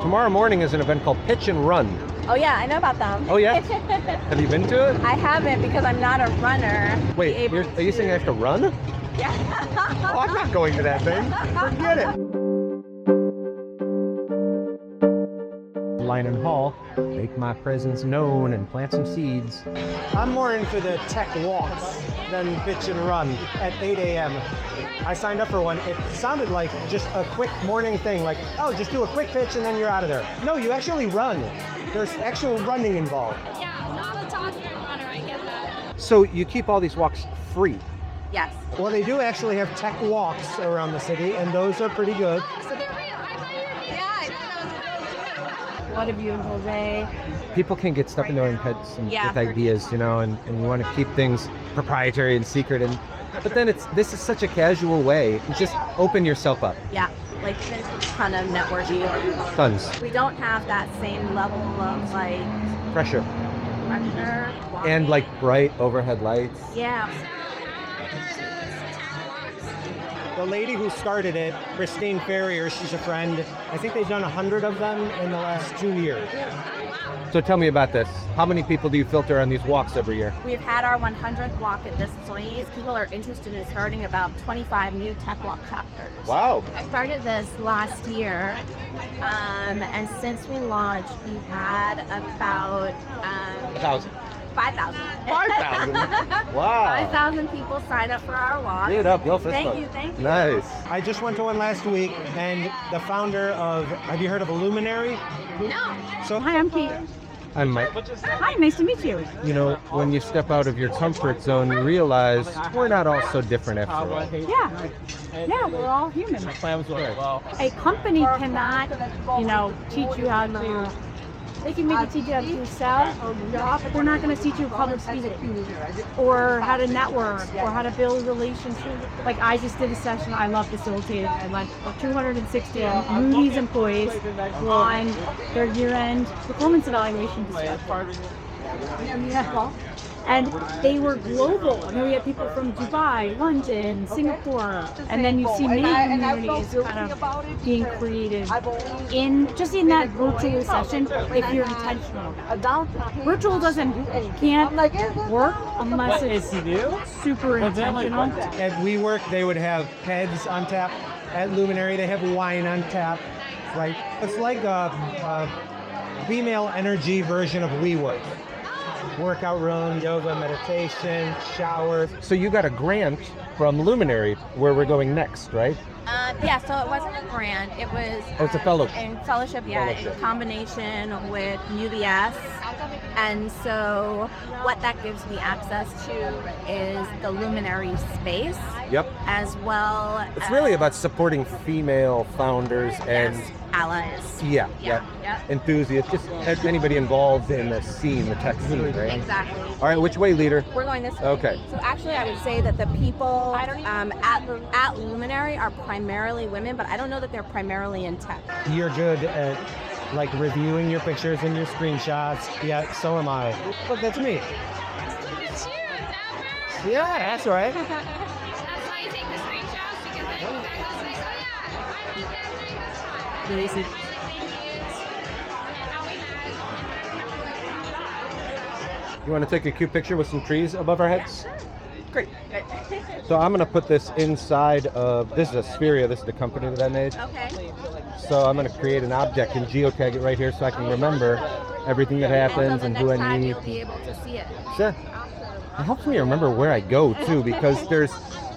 Tomorrow morning is an event called Pitch and Run. Oh yeah, I know about them. Oh yeah? Have you been to it? I haven't because I'm not a runner. Wait, are you saying I have to run? Yeah. Oh, I'm not going to that thing. Forget it. Line and Hall, make my presence known and plant some seeds. I'm more into the tech walks than pitch and run at 8 a.m. I signed up for one. It sounded like just a quick morning thing, like, oh, just do a quick pitch and then you're out of there. No, you actually run. There's actual running involved. Yeah, I'm not a talking runner, I get that. So you keep all these walks free? Yes. Well, they do actually have tech walks around the city, and those are pretty good. So they're real. I thought you were being What have you and Jose? People can get stuff in their own heads and Yeah. with ideas, you know, and you want to keep things proprietary and secret. But then this is such a casual way. You just open yourself up. Yeah, like a ton of networking. Tons. We don't have that same level of like Pressure. pressure. And like bright overhead lights. Yeah. The lady who started it, Christine Ferrier, she's a friend. I think they've done 100 of them in the last 2 years. So tell me about this. How many people do you filter on these walks every year? We've had our 100th walk at this point. People are interested in starting about 25 new tech walk chapters. Wow. I started this last year, and since we launched, we've had about 1,000. 5,000. 5,000? Wow. 5,000 people sign up for our walk. Get up, yo, fist Thank bump. you, thank you. Nice. I just went to one last week, and the founder of, have you heard of Luminary? No. So Hi, I'm Pete. I'm Mike. Hi, nice to meet you. You know, when you step out of your comfort zone, you realize we're not all so different after all. Yeah, we're all human. A company cannot, teach you how to. They can maybe teach you how to sell, but they're not going to teach you public speaking or how to network or how to build relationships. Like I just did a session I love facilitating. I led 260 Moody's employees on their year-end performance evaluation discussion. And they were global. We had people from Dubai, London, Singapore, and then you see many communities kind of being created in that virtual session if you're intentional. Virtual can't work unless it's super intentional. at WeWork, they would have heads on tap. At Luminary, they have wine on tap. Right? It's like a female energy version of WeWork. Workout room, yoga, meditation, showers. So you got a grant from Luminary, where we're going next, right? Yeah, so it wasn't a grant. It was Oh, it's a fellowship. in fellowship, in combination with UBS. And so what that gives me access to is the Luminary space, Yep. as well It's as really about supporting female founders and allies. yeah, enthusiasts, just anybody involved in the scene, the tech scene, right? Exactly. All right, which way, leader? We're going this way. Okay. So actually, I would say that the people at Luminary are primarily women, but I don't know that they're primarily in tech. You're good at like reviewing your pictures and your screenshots. Yeah, so am I. Look, that's me. It's you, never. Yeah, that's right. That's why you take the screenshots, because then you guys will say, oh yeah, I think that's doing this one. Easy. You want to take a cute picture with some trees above our heads? Great. So I'm going to put this inside of, this is a Sphero, this is the company that I made. Okay. So I'm going to create an object and geotag it right here so I can remember everything that happens and who next I time need. you'll be able to see it. Sure. It helps me remember where I go too, because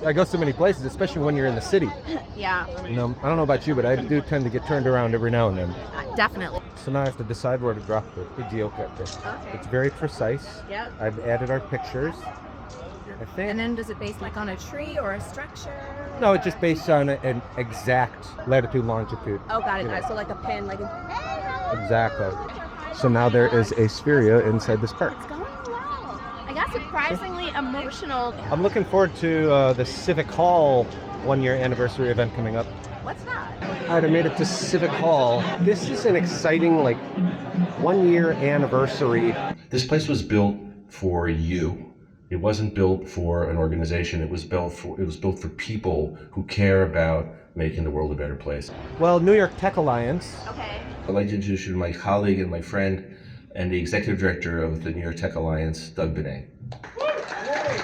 I go so many places, especially when you're in the city. Yeah. You know, I don't know about you, but I do tend to get turned around every now and then. Definitely. So now I have to decide where to drop the geotag. Okay. It's very precise. Yep. I've added our pictures. I think. And then does it base like on a tree or a structure? No, it's just based on an exact latitude, longitude. Oh, got it. You know. So like a pin, like a... Exactly. So now there is a Spherio inside this park. It's going well. I got surprisingly emotional. I'm looking forward to the Civic Hall 1-year anniversary event coming up. What's that? All right, I made it to Civic Hall. This is an exciting, 1-year anniversary. This place was built for you. It wasn't built for an organization. It was built for people who care about making the world a better place. Well, New York Tech Alliance. Okay. I'd like to introduce you to my colleague and my friend and the executive director of the New York Tech Alliance, Doug Benet.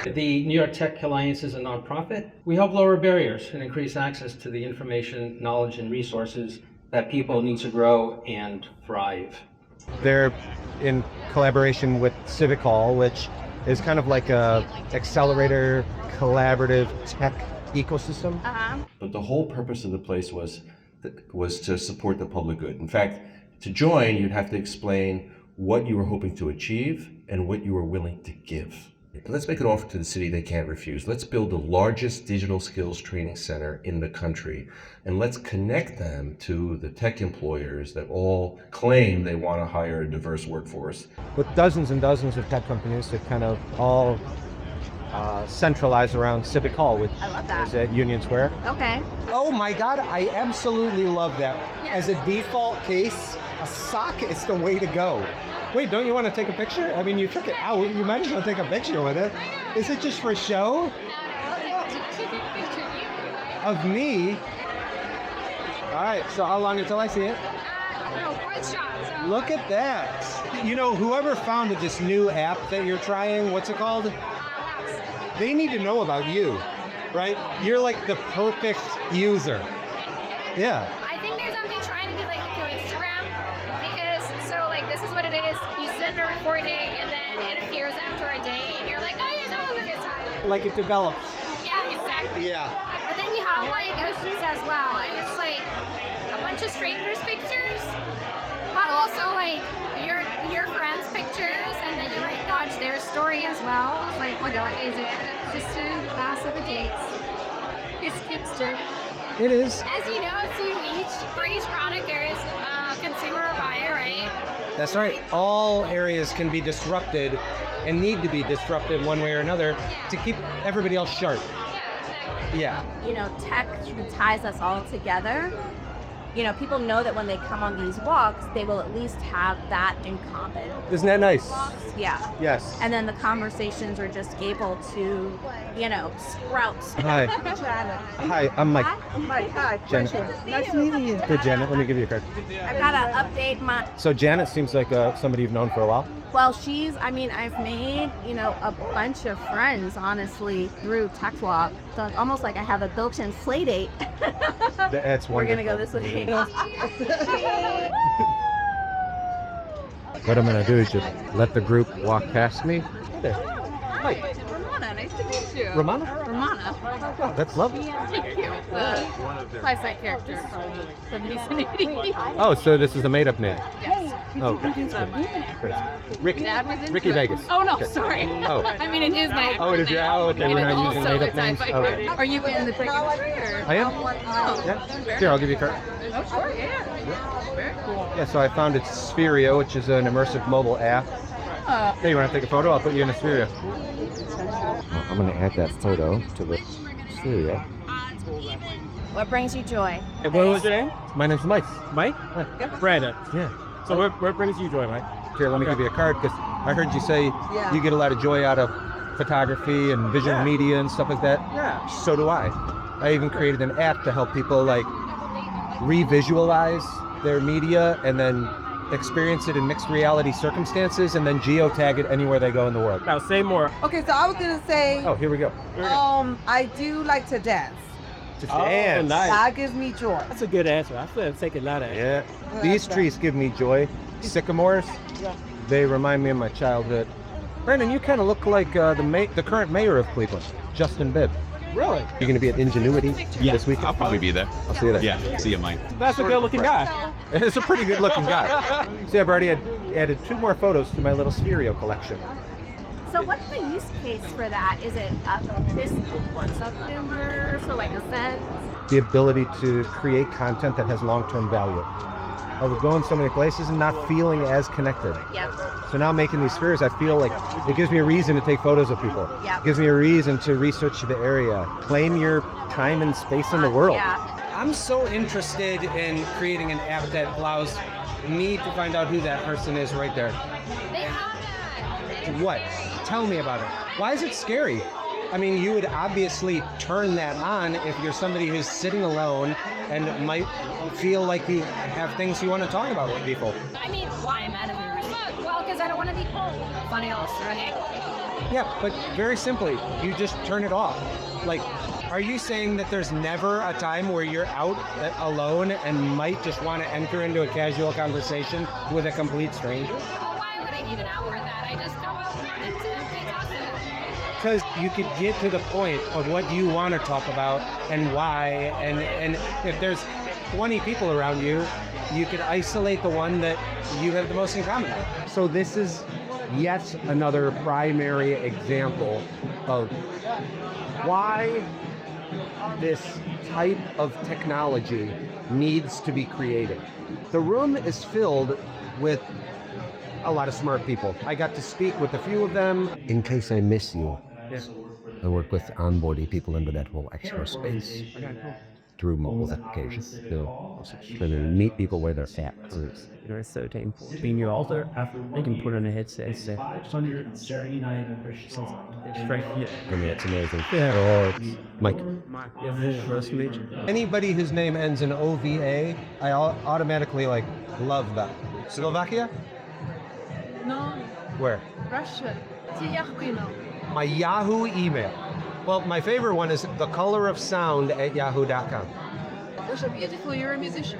The New York Tech Alliance is a nonprofit. We help lower barriers and increase access to the information, knowledge, and resources that people need to grow and thrive. They're in collaboration with Civic Hall, which is kind of like a accelerator, collaborative tech ecosystem. But the whole purpose of the place was to support the public good. In fact, to join, you'd have to explain what you were hoping to achieve and what you were willing to give. Let's make an offer to the city they can't refuse. Let's build the largest digital skills training center in the country, and let's connect them to the tech employers that all claim they want to hire a diverse workforce. With dozens and dozens of tech companies that kind of all centralize around Civic Hall, which I love that. is at Union Square. Okay. Oh my God, I absolutely love that. As a default case, a sock is the way to go. Wait, don't you want to take a picture? I mean, you took it out. You might as well take a picture with it. Is it just for show? Of me? All right, so how long until I see it? No, one shot. So. Look at that. You know, whoever founded this new app that you're trying, what's it called? They need to know about you, right? You're like the perfect user. Yeah. I think there's something trying to be like to Instagram because so like this is what it is. You send a recording and then it appears after a day and you're like, oh yeah, that was a good time. Like it develops. Yeah, exactly. Yeah. But then you have like OCs as well, and it's like a bunch of strangers' pictures, but also like your friends' pictures, and then you might watch their story as well. It's like, what is it? Just a class of a date. It's hipster. It is. As you know, for each product there is a consumer or buyer, right? That's right. All areas can be disrupted and need to be disrupted one way or another to keep everybody else sharp. Yeah. You know, tech ties us all together. You know, people know that when they come on these walks, they will at least have that in common. Isn't that nice? Yeah. Yes. And then the conversations are just able to, you know, sprout. Hi. Hi, I'm Mike. Mike, hi. Janet. Nice meeting you. Good, Janet. Let me give you a card. I've got to update my. So Janet seems like somebody you've known for a while. Well, I've made, you know, a bunch of friends, honestly, through Tech Walk. So it's almost like I have a built-in play date. That's wonderful. We're going to go this way. What I'm going to do is just let the group walk past me. Hey there. Hi. Ramona, nice to meet you. Ramona? Ramona. Oh, that's lovely. Thank you. High-side character from Disney. Oh, so this is a made-up name. Yes. Oh, okay. Ricky. Dad was in Ricky Vegas. Oh, no, Okay. sorry. Oh. I mean, it is my Oh, it is. Yeah. Oh, okay. And We're it's not using also made-up a names. sci-fi Okay. character. Are you in the picture? I am. Oh, Yeah. Here, I'll give you a card. oh, sure, yeah. Very cool. Yeah. So I found it's Spherio, which is an immersive mobile app. Hey, you want to take a photo? I'll put you in a Spherio. I'm going to add that photo to the Spherio. What brings you joy? Hey, what was your name? My name's Mike. Mike? Brandon. Yeah. So what brings you joy, Mike? Here, let me give you a card because I heard you say you get a lot of joy out of photography and visual media and stuff like that. Yeah. So do I. I even created an app to help people like revisualize their media and then experience it in mixed reality circumstances and then geotag it anywhere they go in the world. Now say more. Okay, so I was gonna say, Oh, here we go. I do like to dance. To Oh, dance. nice. That gives me joy. That's a good answer. I feel like taking a lot of Yeah. These trees give me joy. Sycamores, they remind me of my childhood. Brandon, you kind of look like the current mayor of Cleveland, Justin Bibb. Really? You're going to be at Ingenuity this weekend? I'll probably be there. I'll see you there. Yeah, see you, Mike. That's a good looking guy. It's a pretty good looking guy. See, I've already added 2 more photos to my little Spherios collection. So what's the use case for that? Is it what's up timber, so like events? The ability to create content that has long-term value. I was going so many places and not feeling as connected. Yep. So now making these spheres, I feel like it gives me a reason to take photos of people. Yeah. It gives me a reason to research the area. Claim your time and space in the world. Yeah. I'm so interested in creating an app that allows me to find out who that person is right there. They have that. What? Tell me about it. Why is it scary? I mean, you would obviously turn that on if you're somebody who's sitting alone and might feel like you have things you want to talk about with people. I mean, why am I metaverse? Well, because I don't want to be funny running. Yeah, but very simply, you just turn it off. Like, are you saying that there's never a time where you're out alone and might just want to enter into a casual conversation with a complete stranger? Well, why would I need an hour of that? I just don't need to talk to them. Because you could get to the point of what you want to talk about and why, and if there's 20 people around you, you could isolate the one that you have the most in common with. So this is yet another primary example of why this type of technology needs to be created. The room is filled with a lot of smart people. I got to speak with a few of them. In case I miss you, I work with onboarding people into that whole extra space through mobile applications. So trying to meet people where they're at. It's so painful. Being your altar, after they can put on a headset and say, 579 straight. For me, it's amazing. Yeah. Mike. Any Anybody whose name ends in OVA, I automatically love that. Slovakia? No, Where? Russia. My Yahoo email. Well, my favorite one is thecolorofsound@yahoo.com. That's so beautiful. You're a musician.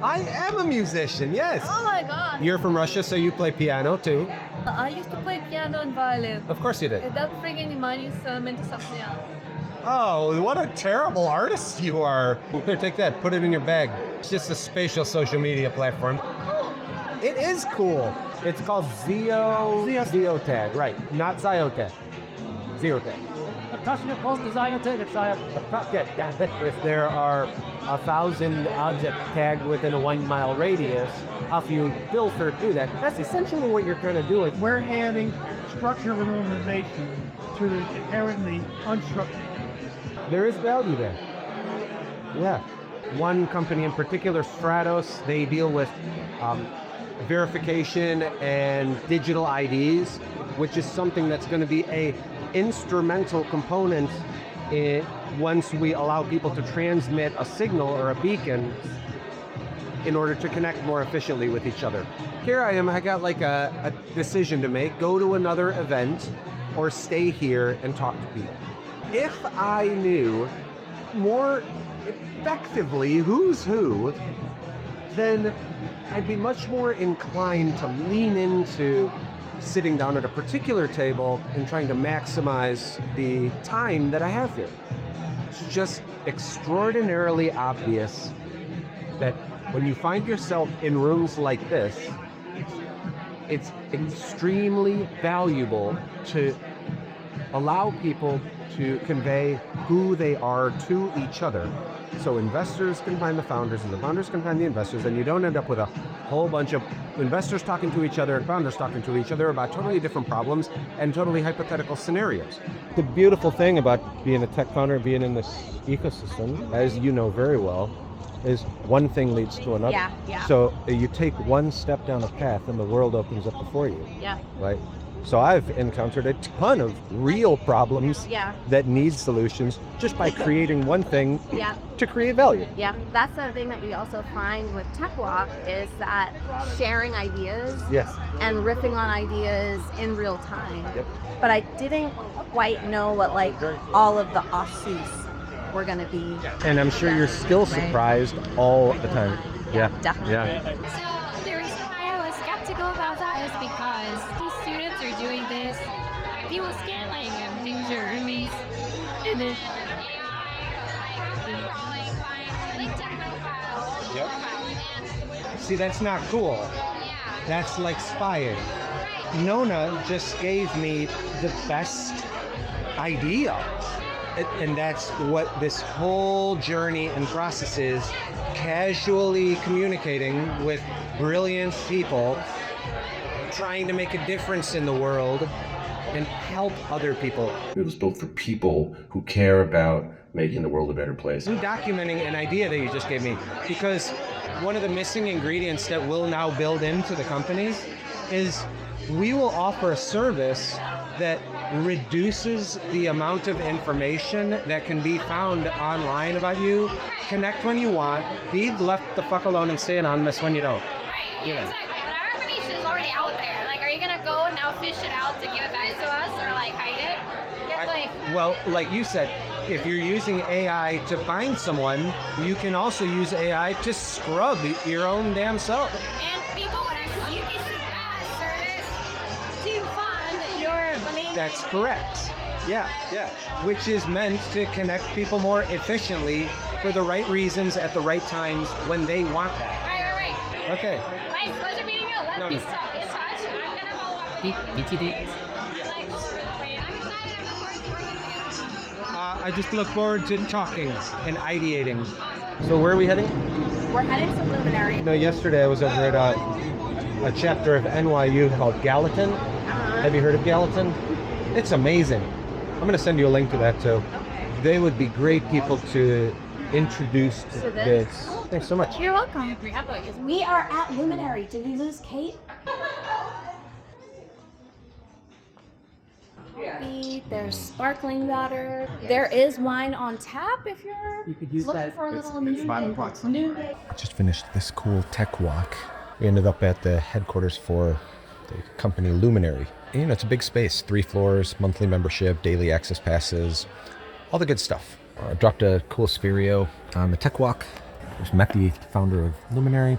I am a musician, yes. Oh my god. You're from Russia, so you play piano too. I used to play piano and violin. Of course you did. Without bringing money, so I'm into something else. Oh, what a terrible artist you are. Here, take that. Put it in your bag. It's just a spatial social media platform. It is cool. It's called Geotag, right? Not Ziotag. Geotag. If there are 1,000 objects tagged within a 1 mile radius, how you filter through that? That's essentially what you're trying to do. We're handing structured organization to the inherently unstructured. There is value there. Yeah. One company in particular, Spherios, they deal with verification and digital IDs, which is something that's going to be a instrumental component once we allow people to transmit a signal or a beacon in order to connect more efficiently with each other. Here I am, I got a decision to make, go to another event or stay here and talk to people. If I knew more effectively who's who, then I'd be much more inclined to lean into sitting down at a particular table and trying to maximize the time that I have here. It's just extraordinarily obvious that when you find yourself in rooms like this, it's extremely valuable to allow people to convey who they are to each other. So investors can find the founders and the founders can find the investors, and you don't end up with a whole bunch of investors talking to each other and founders talking to each other about totally different problems and totally hypothetical scenarios. The beautiful thing about being a tech founder, being in this ecosystem, as you know very well, is one thing leads to another. Yeah. So you take one step down a path and the world opens up before you. Yeah. Right? So I've encountered a ton of real problems that need solutions just by creating one thing to create value. Yeah, that's the thing that we also find with Tech Walk is that sharing ideas and riffing on ideas in real time. Yep. But I didn't quite know what all of the offshoots were going to be. And I'm sure you're still surprised all the time. Yeah, definitely. Yeah. So the reason why I was skeptical about that is because these students are doing this. People scanning and things are roomies. And then See, that's not cool. That's like spying. Nona just gave me the best idea. And that's what this whole journey and process is, casually communicating with brilliant people, trying to make a difference in the world and help other people. It was built for people who care about making the world a better place. I'm documenting an idea that you just gave me, because one of the missing ingredients that we'll now build into the companies is we will offer a service that reduces the amount of information that can be found online about you. Connect when you want, be left the fuck alone and stay anonymous when you don't. Right. You know. Exactly. But our information is already out there. Like, are you gonna go and now fish it out to give it back to us, or like hide it? It's like, Well, like you said, if you're using AI to find someone, you can also use AI to scrub your own damn self. and people would actually use this as service to fund your money. That's correct. Yeah, yeah. Which is meant to connect people more efficiently for the right reasons at the right times when they want that. Right. Okay. Nice. Pleasure meeting you. Let's No, be no. in touch. I'm gonna follow up with you. BTD. Like, wait, I'm excited. I'm looking forward to working with you. I just look forward to talking and ideating. So where are we heading? We're headed to Luminary. You know, yesterday I was over at a chapter of NYU called Gallatin. Have you heard of Gallatin? It's amazing. I'm going to send you a link to that too. They would be great people to introduce to this. Thanks so much. You're welcome. We are at Luminary. Did we lose Kate? There's sparkling water. There is wine on tap if you're looking for a little new. I just finished this cool tech walk. We ended up at the headquarters for the company Luminary. And, you know, it's a big space, 3 floors, monthly membership, daily access passes, all the good stuff. I dropped a cool Sphero on the tech walk. Just met the founder of Luminary.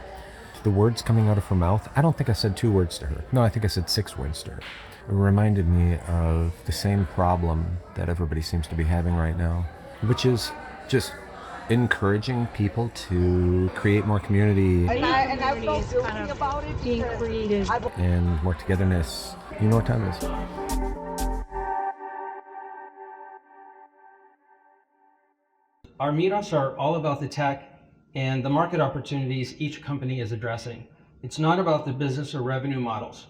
The words coming out of her mouth, I don't think I said 2 words to her. No, I think I said 6 words to her. It reminded me of the same problem that everybody seems to be having right now, which is just encouraging people to create more community Being creative. and more togetherness. You know what time it is? Our meetups are all about the tech and the market opportunities each company is addressing. It's not about the business or revenue models.